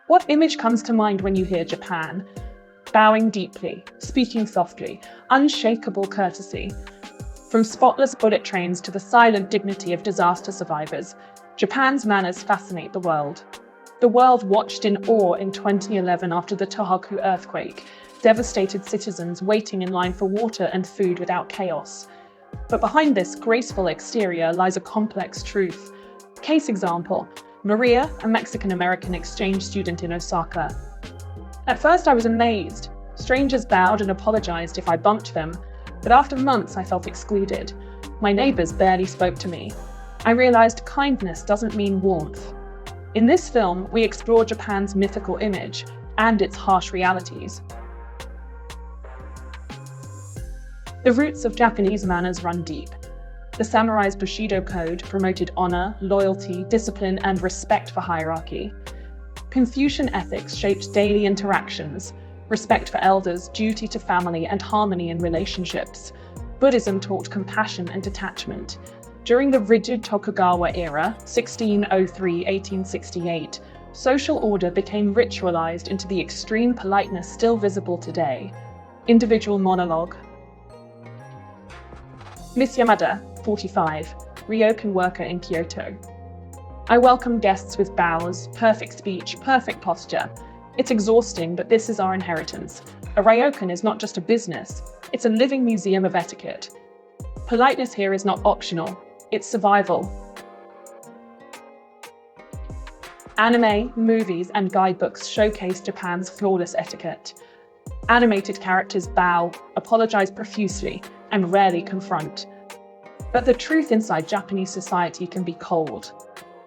What image comes to mind when you hear Japan? Bowing deeply, speaking softly, unshakable courtesy. From spotless bullet trains to the silent dignity of disaster survivors, Japan's manners fascinate the world. The world watched in awe in 2011 after the Tohoku earthquake, devastated citizens waiting in line for water and food without chaos. But behind this graceful exterior lies a complex truth. Case example, Maria, a Mexican-American exchange student in Osaka. At first I was amazed. Strangers bowed and apologized if I bumped them, but after months I felt excluded. My neighbors barely spoke to me. I realized kindness doesn't mean warmth. In this film, we explore Japan's mythical image and its harsh realities. The roots of Japanese manners run deep. The samurai's Bushidō code promoted honor, loyalty, discipline, and respect for hierarchy. Confucian ethics shaped daily interactions, respect for elders, duty to family, and harmony in relationships. Buddhism taught compassion and detachment. During the rigid Tokugawa era, 1603–1868, social order became ritualized into the extreme politeness still visible today. Individual monologue. Miss Yamada, 45, ryokan worker in Kyoto. I welcome guests with bows, perfect speech, perfect posture. It's exhausting, but this is our inheritance. A ryokan is not just a business, it's a living museum of etiquette. Politeness here is not optional, it's survival. Anime, movies, and guidebooks showcase Japan's flawless etiquette. Animated characters bow, apologize profusely, and rarely confront. But the truth inside Japanese society can be cold.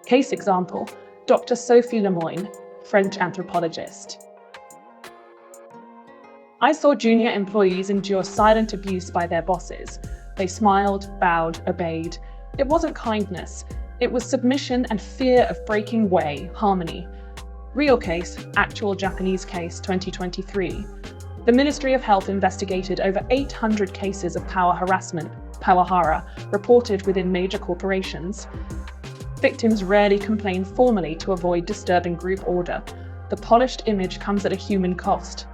Case example, Dr. Sophie Lemoyne, French anthropologist. I saw junior employees endure silent abuse by their bosses. They smiled, bowed, obeyed. It wasn't kindness. It was submission and fear of breaking harmony. Real case, actual Japanese case, 2023. The Ministry of Health investigated over 800 cases of power harassment, pawahara, reported within major corporations. Victims rarely complain formally to avoid disturbing group order. The polished image comes at a human cost.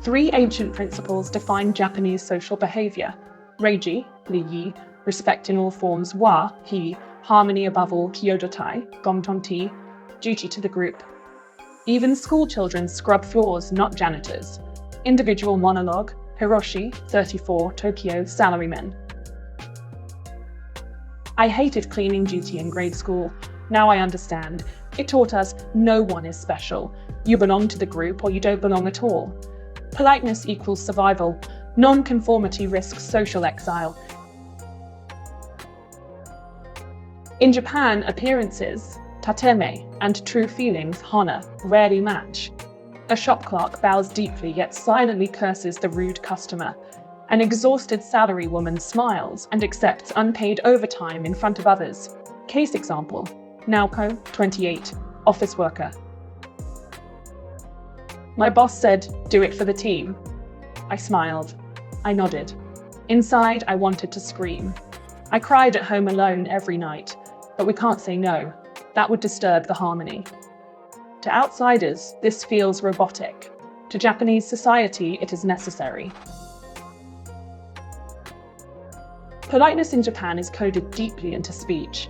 3 ancient principles define Japanese social behavior. Reiji, Li, respect in all forms, wa, hi, harmony above all, kyodotai, gomtonti, duty to the group. Even school children scrub floors, not janitors. Individual monologue, Hiroshi, 34, Tokyo, salaryman. I hated cleaning duty in grade school. Now I understand. It taught us no one is special. You belong to the group or you don't belong at all. Politeness equals survival. Non-conformity risks social exile. In Japan, appearances, tateme, and true feelings, hana, rarely match. A shop clerk bows deeply yet silently curses the rude customer. An exhausted salary woman smiles and accepts unpaid overtime in front of others. Case example, Naoko, 28, office worker. My boss said, "Do it for the team." I smiled. I nodded. Inside, I wanted to scream. I cried at home alone every night, but we can't say no. That would disturb the harmony. To outsiders, this feels robotic. To Japanese society, it is necessary. Politeness in Japan is coded deeply into speech.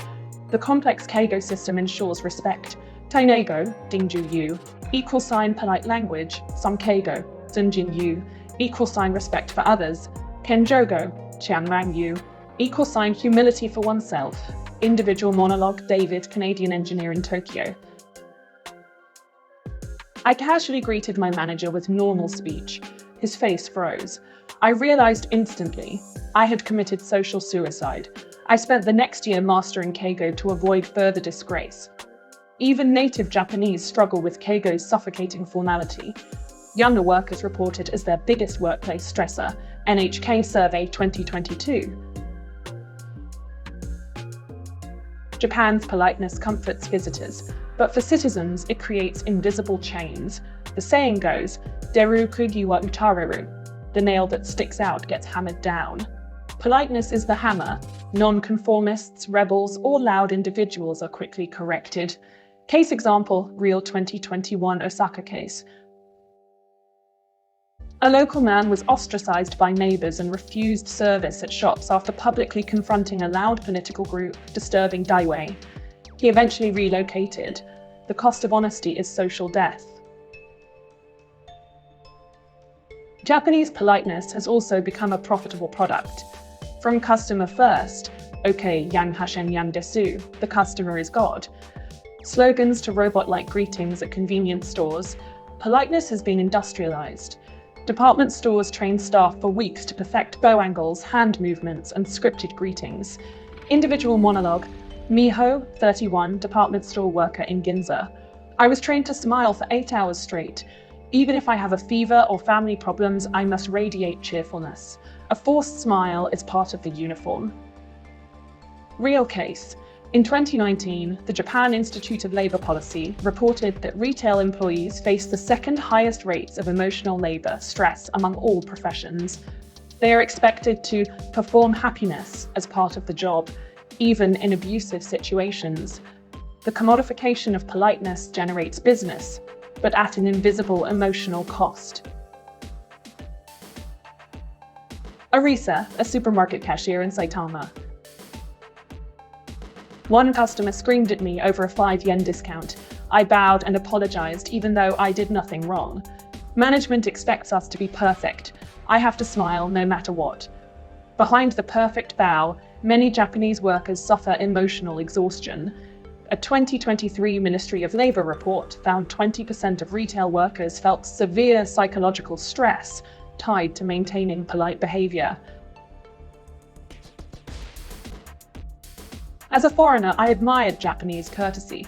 The complex keigo system ensures respect. Tainego, Dingju-yu, equal sign polite language, Samkeigo, Zunjin-yu, equal sign respect for others. Kenjogo, Chianrang-yu, equal sign humility for oneself. Individual monologue, David, Canadian engineer in Tokyo. I casually greeted my manager with normal speech. His face froze. I realized instantly I had committed social suicide. I spent the next year mastering keigo to avoid further disgrace. Even native Japanese struggle with keigo's suffocating formality. Younger workers report it as their biggest workplace stressor, NHK Survey 2022. Japan's politeness comforts visitors, but for citizens it creates invisible chains. The saying goes, "Deru kugi wa utareru," the nail that sticks out gets hammered down. Politeness is the hammer. Non-conformists, rebels, or loud individuals are quickly corrected. Case example, real 2021 Osaka case. A local man was ostracized by neighbors and refused service at shops after publicly confronting a loud political group disturbing Daiwei. He eventually relocated. The cost of honesty is social death. Japanese politeness has also become a profitable product. From customer first, "Okay, yang hashen yang desu," the customer is God, slogans to robot-like greetings at convenience stores, politeness has been industrialized. Department stores train staff for weeks to perfect bow angles, hand movements, and scripted greetings. Individual monologue, Miho, 31, department store worker in Ginza. I was trained to smile for 8 hours straight. Even if I have a fever or family problems, I must radiate cheerfulness. A forced smile is part of the uniform. Real case. In 2019, the Japan Institute of Labor Policy reported that retail employees face the second highest rates of emotional labor stress among all professions. They are expected to perform happiness as part of the job, even in abusive situations. The commodification of politeness generates business, but at an invisible emotional cost. Arisa, a supermarket cashier in Saitama. One customer screamed at me over a 5 yen discount. I bowed and apologized even though I did nothing wrong. Management expects us to be perfect. I have to smile no matter what. Behind the perfect bow, many Japanese workers suffer emotional exhaustion. A 2023 Ministry of Labor report found 20% of retail workers felt severe psychological stress tied to maintaining polite behavior. As a foreigner, I admired Japanese courtesy,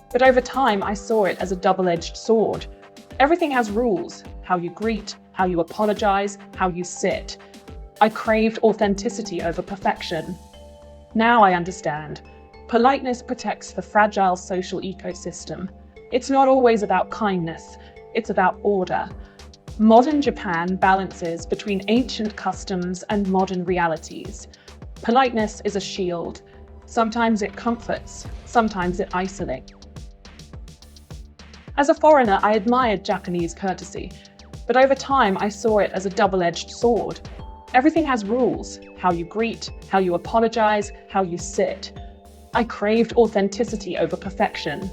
but over time I saw it as a double-edged sword. Everything has rules: how you greet, how you apologize, how you sit. I craved authenticity over perfection. Now I understand. Politeness protects the fragile social ecosystem. It's not always about kindness, it's about order. Modern Japan balances between ancient customs and modern realities. Politeness is a shield. Sometimes it comforts, sometimes it isolates. As a foreigner, I admired Japanese courtesy, but over time I saw it as a double-edged sword. Everything has rules: how you greet, how you apologize, how you sit. I craved authenticity over perfection.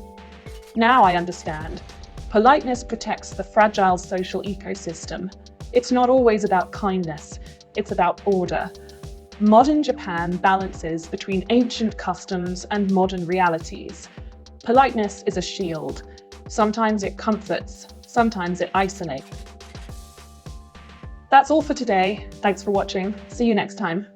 Now I understand. Politeness protects the fragile social ecosystem. It's not always about kindness, it's about order. Modern Japan balances between ancient customs and modern realities. Politeness is a shield. Sometimes it comforts, sometimes it isolates. That's all for today. Thanks for watching. See you next time.